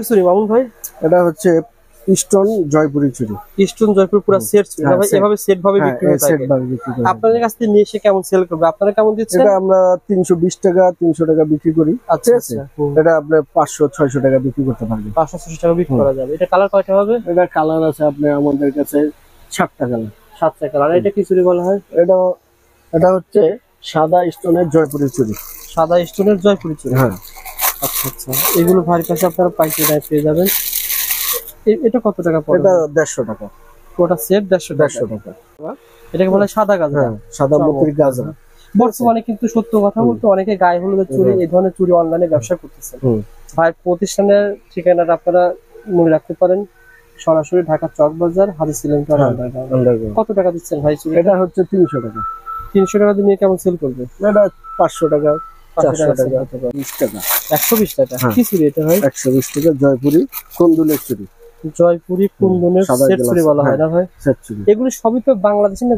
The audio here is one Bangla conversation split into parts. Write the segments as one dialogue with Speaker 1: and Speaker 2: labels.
Speaker 1: চুরি মামুন ভাই?
Speaker 2: এটা হচ্ছে স্টোন জয়পুরি চুরি।
Speaker 1: স্টোন জয়পুর পুরো সেট চুরি না ভাই? এভাবে সেট ভাবে বিক্রি হয়
Speaker 2: সেট ভাবে বিক্রি করি।
Speaker 1: আপনাদের কাছ থেকে নিয়ে এসে কেমন সেল করবে? আপনারা কেমন দিচ্ছেন?
Speaker 2: এটা আমরা 320 টাকা 300 টাকা বিক্রি করি।
Speaker 1: আচ্ছা আচ্ছা।
Speaker 2: এটা আপনি 500 600 টাকা বিক্রি করতে পারবেন।
Speaker 1: 500 600 টাকা বিক্রি করা যাবে। এটা কালার কয়টা হবে?
Speaker 2: এটা কালার আছে আপনি আমাদের কাছে 7টা কালার।
Speaker 1: 7টা কালার। এটা কি চুরি বলা হয়?
Speaker 2: এটা হচ্ছে সাদা স্টোনের জয়পুরি চুরি।
Speaker 1: সাদা স্টোনের জয়পুরি চুরি।
Speaker 2: হ্যাঁ।
Speaker 1: আচ্ছা আচ্ছা। এগুলো ভারী কাছে আপনারা পাইকারি দামে পেয়ে যাবেন। এটা কত টাকা পড়বে?
Speaker 2: এটা 150 টাকা।
Speaker 1: পুরোটা সেট 150 টাকা। এটাকে বলে সাদা গাজরা।
Speaker 2: হ্যাঁ, সাদা মতির গাজরা।
Speaker 1: বর্তমানে কিন্তু সত্য কথা বলতে অনেকে গায়ে হলুদের চুরি এই ধরনের চুরি অনলাইনে ব্যবসা করতেছে। ভাই প্রতিষ্ঠানের ঠিকানাটা আপনারা মনে রাখতে পারেন, সরাসরি ঢাকা চক বাজার হাজি সিলেন্টার আন্ডারগ্রাউন্ড। কত টাকা দিচ্ছেন ভাই চুরি?
Speaker 2: এটা হচ্ছে 300 টাকা।
Speaker 1: 300 টাকা দিয়ে কেমন সেল করবে?
Speaker 2: এটা 500 টাকা 400 টাকা 20 টাকা
Speaker 1: 120 টাকা। কি চুরি এটা ভাই?
Speaker 2: 120 টাকা জয়পুরি কুন্দুলের চুরি।
Speaker 1: জয়পুরি কুন্দনের সেট চুরি বলা হয় না ভাই?
Speaker 2: সেট চুরি।
Speaker 1: এগুলো সবই তো বাংলাদেশের না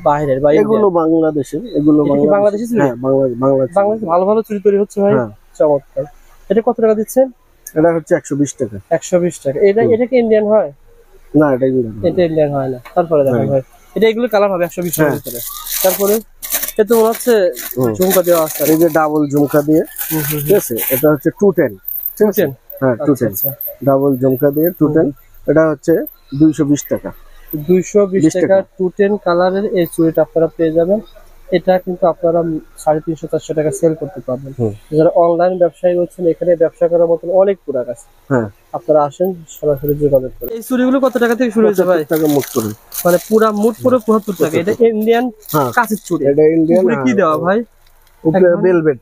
Speaker 1: বাইরের? ভাই
Speaker 2: এগুলো বাংলাদেশের। এগুলো
Speaker 1: বাংলাদেশি চুরি?
Speaker 2: হ্যাঁ, বাংলাদেশে
Speaker 1: ভালো ভালো চুরি তৈরি হচ্ছে ভাই। চমৎকার। এটা কত টাকা দিচ্ছেন?
Speaker 2: এটা হচ্ছে 120 টাকা।
Speaker 1: 120 টাকা। এটা কি ইন্ডিয়ান হয়?
Speaker 2: না, এটা ইন্ডিয়ান।
Speaker 1: এটা ইন্ডিয়ান হয় না। তারপরে দেখেন ভাই, এটা এগুলো কালার হবে 120 টাকার ভিতরে। তারপরে এটা মনে হচ্ছে ঝুমকা দেওয়া আছে।
Speaker 2: এই যে ডাবল ঝুমকা দিয়ে, ঠিক আছে? এটা হচ্ছে 210।
Speaker 1: 210?
Speaker 2: হ্যাঁ, 210 ডাবল ঝুমকা দিয়ে 210। এটা হচ্ছে 220 টাকা।
Speaker 1: 220 টাকা 210 কালারের এই চুড়িটা আপনারা পেয়ে যাবেন। এটা কিন্তু আপনারা 350 400 টাকা সেল করতে পারবেন। যারা অনলাইন ব্যবসায়ী হচ্ছেন, এখানে ব্যবসা করার মতন অনেক প্রোডাক্ট আছে।
Speaker 2: হ্যাঁ,
Speaker 1: আপনারা আসেন, সরাসরি যোগাযোগ করেন। এই চুড়িগুলো কত টাকা থেকে শুরু হয়েছে ভাই?
Speaker 2: টাকা মুট করে।
Speaker 1: মানে পুরা মুট পুরো 75 টাকা। এটা ইন্ডিয়ান কাঁচের চুড়ি।
Speaker 2: এটা ইন্ডিয়ান।
Speaker 1: কি দেওয়া ভাই?
Speaker 2: উপরে ভেলভেট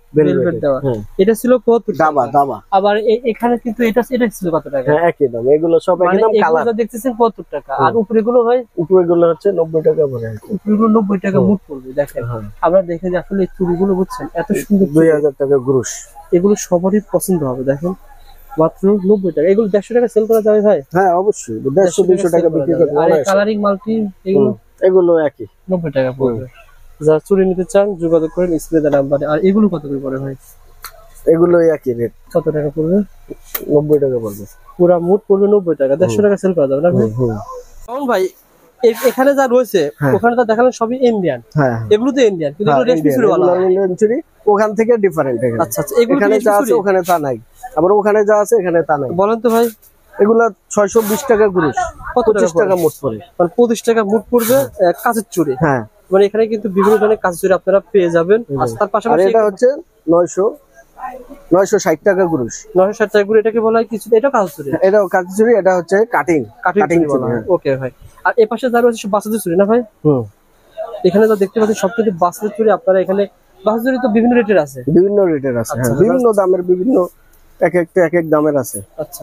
Speaker 1: দেওয়া। এটা ছিল 75
Speaker 2: দাবা দাবা।
Speaker 1: আবার এখানে কিন্তু এটা ছিল কত টাকা?
Speaker 2: হ্যাঁ, একই দাম। এগুলো সব একই দাম। কালার
Speaker 1: এগুলো দেখতেছেন 75 টাকা। আর উপরে গুলো ভাই?
Speaker 2: উপরে গুলো হচ্ছে 90 টাকা পড়ে।
Speaker 1: উপরে গুলো 90 টাকা মুট পড়বে। দেখেন আমরা দেখে যে আসলে এই চুড়িগুলো বুঝছেন এত সুন্দর।
Speaker 2: 2000 টাকা গ্রুশ।
Speaker 1: এগুলো সবারই পছন্দ হবে। দেখেন মাত্র 90 টাকা। এগুলো 150 টাকা সেল করা যাবে ভাই?
Speaker 2: হ্যাঁ, অবশ্যই 150 200 টাকা বিক্রি করতে
Speaker 1: পারবে। আর কালারিং মাল্টি
Speaker 2: এগুলো একই
Speaker 1: 90 টাকা পড়বে। যারা চুড়ি নিতে চান যোগাযোগ করেন স্ক্রিনে দেওয়া নাম্বারে। আর এগুলো কত করে পড়ে ভাই?
Speaker 2: এগুলো একই রেট।
Speaker 1: কত টাকা পড়বে?
Speaker 2: 90 টাকা পড়বে।
Speaker 1: পুরা মুট পড়বে 90 টাকা। 150 টাকা সেল করা যাবে না ভাই? কারণ ভাই এখানে যা রয়েছে ওখানে তো দেখালেন সবই ইন্ডিয়ান।
Speaker 2: হ্যাঁ,
Speaker 1: এগুলো তো ইন্ডিয়ান, কিন্তু এগুলো রেশমি চুড়ি বলা হয়।
Speaker 2: ইন্ডিয়ান চুড়ি ওখান থেকে ডিফারেন্ট।
Speaker 1: আচ্ছা আচ্ছা। এগুলো
Speaker 2: এখানে যা আছে ওখানে তা নাই, আবার ওখানে যা আছে এখানে তা নাই।
Speaker 1: বলেন তো ভাই।
Speaker 2: এগুলা 620 টাকা গ্রুশ।
Speaker 1: কত
Speaker 2: 25 টাকা মুট পড়ে।
Speaker 1: মানে 25 টাকা মুট পড়বে কাঁচের চুড়ি।
Speaker 2: হ্যাঁ,
Speaker 1: মানে এখানে কিন্তু বিভিন্ন ধরনের কাঁচের চুড়ি আপনারা পেয়ে যাবেন। আর তার পাশাপাশি
Speaker 2: এটা হচ্ছে 960 টাকা গ্রুশ।
Speaker 1: 960 টাকা গ্রুশ। এটাকে বলা হয় কিছু। এটা কাঁচের চুড়ি।
Speaker 2: এটাও কাঁচের চুড়ি। এটা হচ্ছে কাটিং
Speaker 1: বলা হয়। ওকে ভাই। আর এই পাশে যা রয়েছে সব বাচ্চাদের চুড়ি না ভাই? এখানে যা দেখতে পাচ্ছেন সব কিন্তু বাচ্চাদের চুড়ি। আপনারা এখানে বাচ্চাদের চুড়ি তো বিভিন্ন রেটের আছে।
Speaker 2: বিভিন্ন রেটের আছে। হ্যাঁ, বিভিন্ন দামের, বিভিন্ন এক এক দামের আছে।
Speaker 1: আচ্ছা।